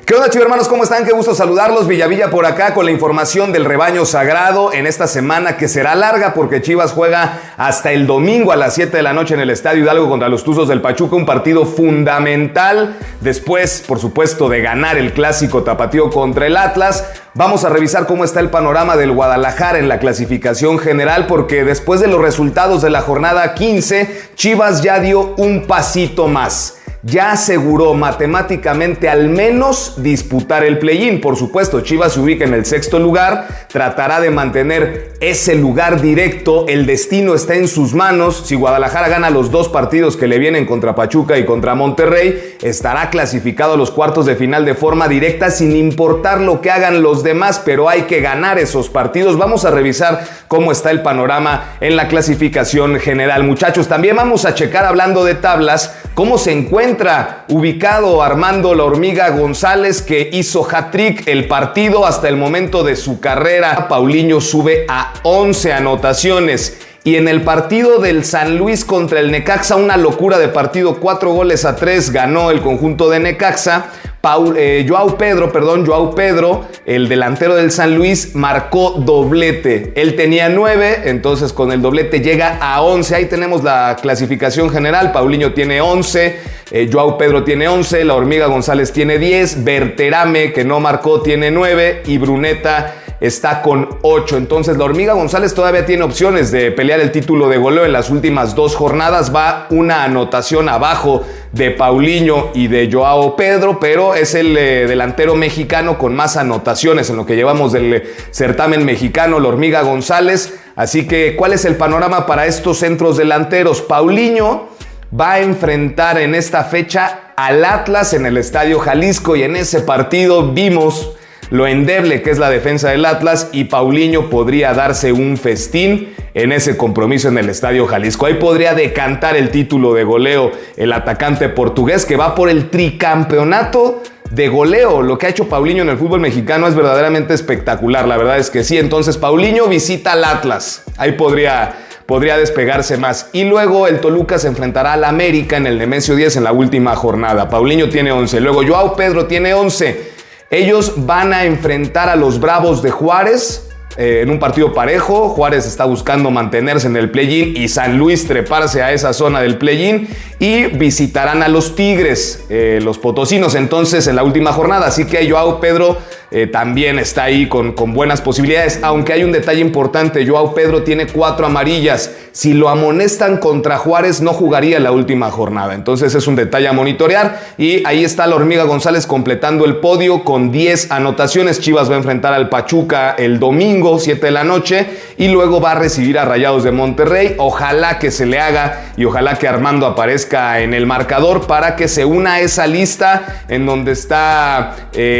¿Qué onda, chivo hermanos? ¿Cómo están? Qué gusto saludarlos. Villavilla por acá con la información del rebaño sagrado en esta semana que será larga porque Chivas juega hasta el domingo a las 7 de la noche en el Estadio Hidalgo contra los Tuzos del Pachuca, un partido fundamental después, por supuesto, de ganar el clásico tapatío contra el Atlas. Vamos a revisar cómo está el panorama del Guadalajara en la clasificación general porque después de los resultados de la jornada 15, Chivas ya dio un pasito más. Ya aseguró matemáticamente al menos disputar el play-in. Por supuesto, Chivas se ubica en el sexto lugar, tratará de mantener ese lugar directo, el destino está en sus manos. Si Guadalajara gana los dos partidos que le vienen contra Pachuca y contra Monterrey, estará clasificado a los cuartos de final de forma directa sin importar lo que hagan los demás, pero hay que ganar esos partidos. Vamos a revisar cómo está el panorama en la clasificación general, muchachos. También vamos a checar, hablando de tablas, cómo se encuentra ubicado Armando La Hormiga González, que hizo hat-trick el partido hasta el momento de su carrera. Paulinho sube a 11 anotaciones. Y en el partido del San Luis contra el Necaxa, una locura de partido, 4-3 ganó el conjunto de Necaxa. Joao Pedro, el delantero del San Luis, marcó doblete. Él tenía 9, entonces con el doblete llega a 11. Ahí tenemos la clasificación general. Paulinho tiene 11, Joao Pedro tiene 11, La Hormiga González tiene 10, Berterame, que no marcó, tiene 9 y Bruneta está con 8. Entonces La Hormiga González todavía tiene opciones de pelear el título de goleo. En las últimas dos jornadas va una anotación abajo de Paulinho y de Joao Pedro, pero es el delantero mexicano con más anotaciones en lo que llevamos del certamen mexicano, La Hormiga González. Así que, ¿cuál es el panorama para estos centros delanteros? Paulinho va a enfrentar en esta fecha al Atlas en el Estadio Jalisco, y en ese partido vimos lo endeble que es la defensa del Atlas, y Paulinho podría darse un festín en ese compromiso en el Estadio Jalisco. Ahí podría decantar el título de goleo el atacante portugués, que va por el tricampeonato de goleo. Lo que ha hecho Paulinho en el fútbol mexicano es verdaderamente espectacular, la verdad es que sí. Entonces Paulinho visita al Atlas, ahí podría despegarse más. Y luego el Toluca se enfrentará al América en el Nemesio 10 en la última jornada. Paulinho tiene 11, luego Joao Pedro tiene 11. Ellos van a enfrentar a los Bravos de Juárez en un partido parejo. Juárez está buscando mantenerse en el play-in y San Luis treparse a esa zona del play-in, y visitarán a los Tigres, los potosinos, entonces en la última jornada. Así que Joao Pedro también está ahí con buenas posibilidades, aunque hay un detalle importante. Joao Pedro tiene 4 amarillas. Si lo amonestan contra Juárez, no jugaría la última jornada. Entonces es un detalle a monitorear. Y ahí está La Hormiga González completando el podio con 10 anotaciones. Chivas va a enfrentar al Pachuca el domingo, 7 de la noche, y luego va a recibir a Rayados de Monterrey. Ojalá que se le haga y ojalá que Armando aparezca en el marcador para que se una a esa lista en donde está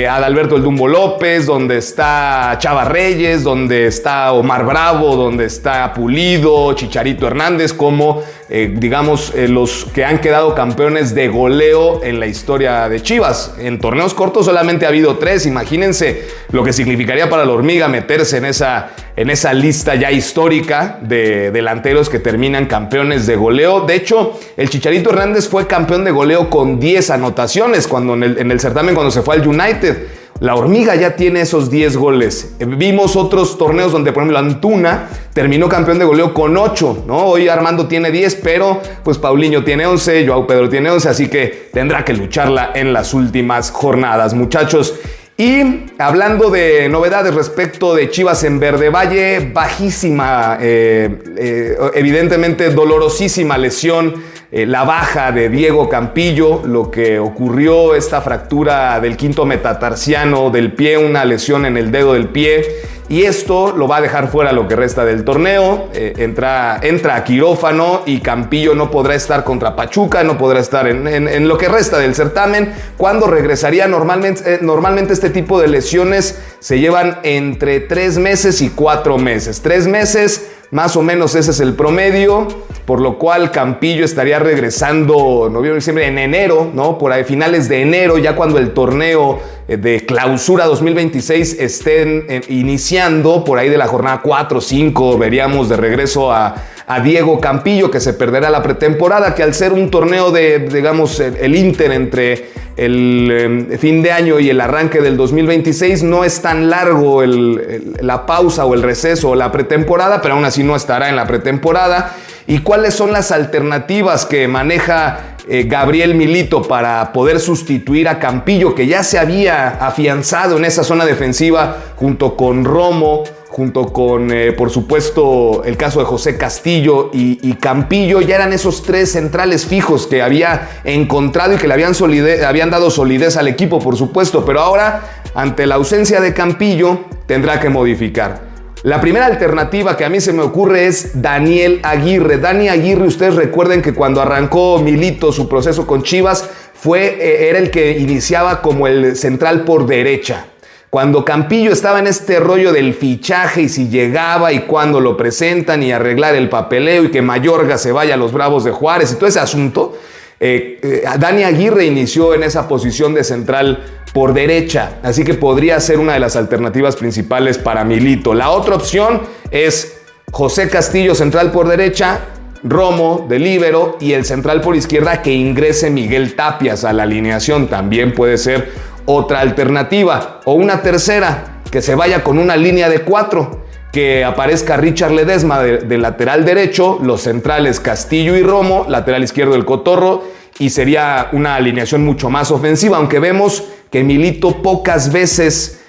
Adalberto El Dumbo López, donde está Chava Reyes, donde está Omar Bravo, donde está Pulido, Chicharito Hernández, como los que han quedado campeones de goleo en la historia de Chivas. En torneos cortos solamente ha habido 3. Imagínense lo que significaría para La Hormiga meterse en esa lista ya histórica de delanteros que terminan campeones de goleo. De hecho, el Chicharito Hernández fue campeón de goleo con 10 anotaciones cuando en el certamen, cuando se fue al United. La Hormiga ya tiene esos 10 goles. Vimos otros torneos donde, por ejemplo, Antuna terminó campeón de goleo con 8, ¿no? Hoy Armando tiene 10, pero pues Paulinho tiene 11, Joao Pedro tiene 11, así que tendrá que lucharla en las últimas jornadas, muchachos. Y hablando de novedades respecto de Chivas en Verde Valle, bajísima, evidentemente dolorosísima lesión, la baja de Diego Campillo, lo que ocurrió, esta fractura del quinto metatarsiano del pie, una lesión en el dedo del pie, y esto lo va a dejar fuera lo que resta del torneo. Entra a quirófano y Campillo no podrá estar contra Pachuca, no podrá estar en lo que resta del certamen. ¿Cuándo regresaría? Normalmente este tipo de lesiones se llevan entre 3 meses y 4 meses. 3 meses, más o menos ese es el promedio, por lo cual Campillo estaría regresando noviembre, diciembre, en enero, ¿no? Por ahí, finales de enero, ya cuando el torneo de clausura 2026 estén iniciando, por ahí de la jornada 4 o 5, veríamos de regreso a Diego Campillo, que se perderá la pretemporada, que al ser un torneo de, digamos, el Inter entre el fin de año y el arranque del 2026. No es tan largo la pausa o el receso o la pretemporada, pero aún así no estará en la pretemporada. ¿Y cuáles son las alternativas que maneja Gabriel Milito para poder sustituir a Campillo, que ya se había afianzado en esa zona defensiva junto con Romo, junto con, por supuesto, el caso de José Castillo y Campillo? Ya eran esos tres centrales fijos que había encontrado y que le habían dado solidez al equipo, por supuesto, pero ahora, ante la ausencia de Campillo, tendrá que modificar. La primera alternativa que a mí se me ocurre es Daniel Aguirre. Dani Aguirre, ustedes recuerden que cuando arrancó Milito su proceso con Chivas, era el que iniciaba como el central por derecha. Cuando Campillo estaba en este rollo del fichaje y si llegaba y cuándo lo presentan y arreglar el papeleo y que Mayorga se vaya a los Bravos de Juárez y todo ese asunto, Dani Aguirre inició en esa posición de central por derecha, así que podría ser una de las alternativas principales para Milito. La otra opción es José Castillo, central por derecha, Romo de líbero y el central por izquierda que ingrese Miguel Tapias a la alineación. También puede ser otra alternativa. O una tercera, que se vaya con una línea de 4, que aparezca Richard Ledesma de lateral derecho, los centrales Castillo y Romo, lateral izquierdo el Cotorro, y sería una alineación mucho más ofensiva, aunque vemos que Milito pocas veces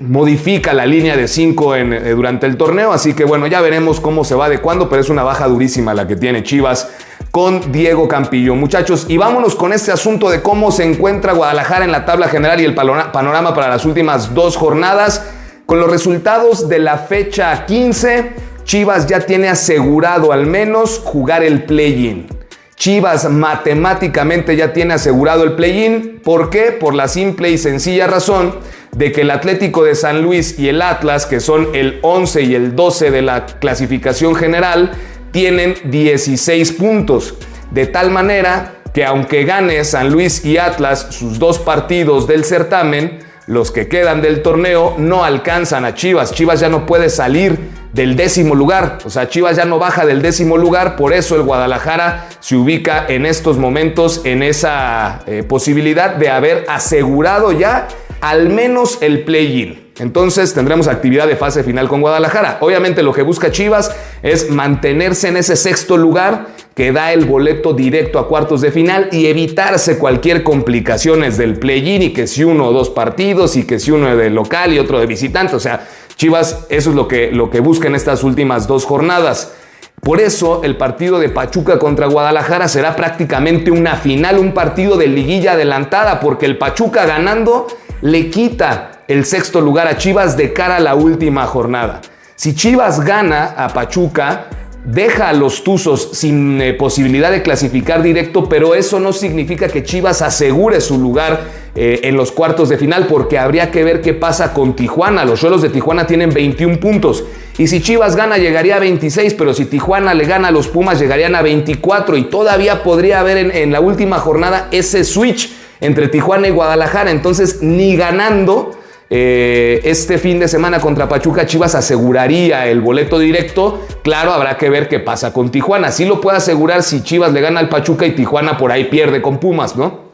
modifica la línea de 5 durante el torneo, así que bueno, ya veremos cómo se va adecuando, pero es una baja durísima la que tiene Chivas con Diego Campillo. Muchachos, y vámonos con este asunto de cómo se encuentra Guadalajara en la tabla general y el panorama para las últimas 2 jornadas. Con los resultados de la fecha 15, Chivas ya tiene asegurado al menos jugar el play-in. Chivas matemáticamente ya tiene asegurado el play-in. ¿Por qué? Por la simple y sencilla razón de que el Atlético de San Luis y el Atlas, que son el 11 y el 12 de la clasificación general, tienen 16 puntos. De tal manera que aunque gane San Luis y Atlas sus 2 partidos del certamen, los que quedan del torneo no alcanzan a Chivas. Chivas ya no puede salir del 10º lugar. O sea, Chivas ya no baja del 10º lugar. Por eso el Guadalajara se ubica en estos momentos en esa posibilidad de haber asegurado ya al menos el play-in. Entonces tendremos actividad de fase final con Guadalajara. Obviamente lo que busca Chivas es mantenerse en ese 6º lugar que da el boleto directo a cuartos de final y evitarse cualquier complicaciones del play-in y que si 1 o 2 partidos y que si uno de local y otro de visitante. O sea, Chivas eso es lo que busca en estas últimas 2 jornadas. Por eso el partido de Pachuca contra Guadalajara será prácticamente una final, un partido de liguilla adelantada, porque el Pachuca ganando le quita el 6º lugar a Chivas de cara a la última jornada. Si Chivas gana a Pachuca, deja a los Tuzos sin posibilidad de clasificar directo, pero eso no significa que Chivas asegure su lugar en los cuartos de final, porque habría que ver qué pasa con Tijuana. Los Xolos de Tijuana tienen 21 puntos y si Chivas gana llegaría a 26, pero si Tijuana le gana a los Pumas llegarían a 24 y todavía podría haber en la última jornada ese switch entre Tijuana y Guadalajara. Entonces ni ganando este fin de semana contra Pachuca, Chivas aseguraría el boleto directo. Claro, habrá que ver qué pasa con Tijuana. Sí lo puede asegurar si Chivas le gana al Pachuca y Tijuana por ahí pierde con Pumas, ¿no?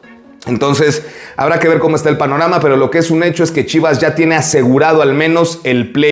Entonces, habrá que ver cómo está el panorama, pero lo que es un hecho es que Chivas ya tiene asegurado al menos el play.